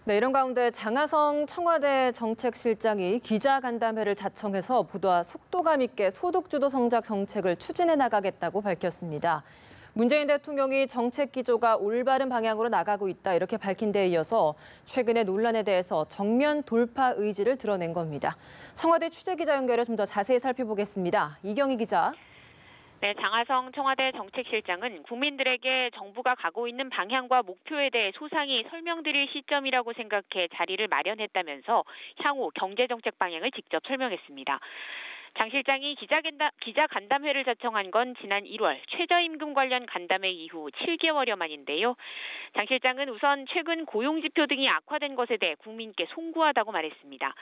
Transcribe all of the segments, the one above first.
네, 이런 가운데 장하성 청와대 정책실장이 기자간담회를 자청해서 보다 속도감 있게 소득주도 성장 정책을 추진해 나가겠다고 밝혔습니다. 문재인 대통령이 정책 기조가 올바른 방향으로 나가고 있다 이렇게 밝힌 데 이어서 최근의 논란에 대해서 정면 돌파 의지를 드러낸 겁니다. 청와대 취재기자 연결해 좀 더 자세히 살펴보겠습니다. 이경희 기자. 네, 장하성 청와대 정책실장은 국민들에게 정부가 가고 있는 방향과 목표에 대해 소상히 설명드릴 시점이라고 생각해 자리를 마련했다면서 향후 경제정책 방향을 직접 설명했습니다. 장 실장이 기자간담회를 자청한 건 지난 1월 최저임금 관련 간담회 이후 7개월여 만인데요. 장 실장은 우선 최근 고용지표 등이 악화된 것에 대해 국민께 송구하다고 말했습니다.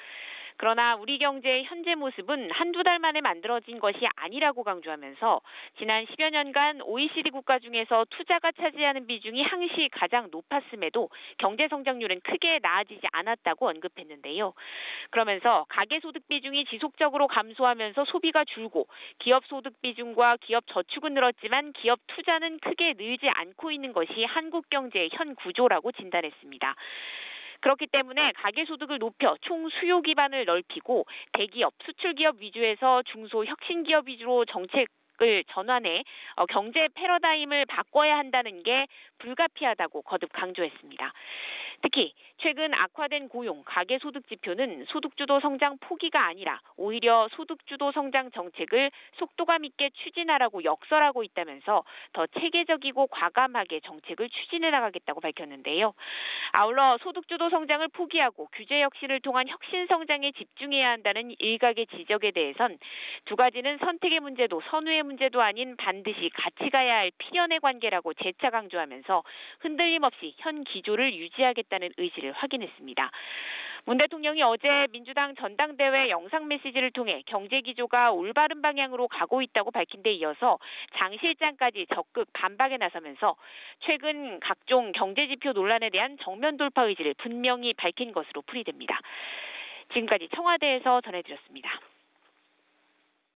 그러나 우리 경제의 현재 모습은 한두 달 만에 만들어진 것이 아니라고 강조하면서 지난 10여 년간 OECD 국가 중에서 투자가 차지하는 비중이 항시 가장 높았음에도 경제 성장률은 크게 나아지지 않았다고 언급했는데요. 그러면서 가계소득 비중이 지속적으로 감소하면서 소비가 줄고 기업 소득 비중과 기업 저축은 늘었지만 기업 투자는 크게 늘지 않고 있는 것이 한국 경제의 현 구조라고 진단했습니다. 그렇기 때문에 가계소득을 높여 총 수요 기반을 넓히고 대기업, 수출기업 위주에서 중소 혁신기업 위주로 정책을 전환해 경제 패러다임을 바꿔야 한다는 게 불가피하다고 거듭 강조했습니다. 특히 최근 악화된 고용, 가계소득 지표는 소득주도 성장 포기가 아니라 오히려 소득주도 성장 정책을 속도감 있게 추진하라고 역설하고 있다면서 더 체계적이고 과감하게 정책을 추진해 나가겠다고 밝혔는데요. 아울러 소득주도 성장을 포기하고 규제 혁신을 통한 혁신 성장에 집중해야 한다는 일각의 지적에 대해선 두 가지는 선택의 문제도 선후의 문제도 아닌 반드시 같이 가야 할 필연의 관계라고 재차 강조하면서 흔들림 없이 현 기조를 유지하겠다는 의지를 확인했습니다. 문 대통령이 어제 민주당 전당대회 영상 메시지를 통해 경제 기조가 올바른 방향으로 가고 있다고 밝힌 데 이어서 장 실장까지 적극 반박에 나서면서 최근 각종 경제 지표 논란에 대한 정면 돌파 의지를 분명히 밝힌 것으로 풀이됩니다. 지금까지 청와대에서 전해드렸습니다.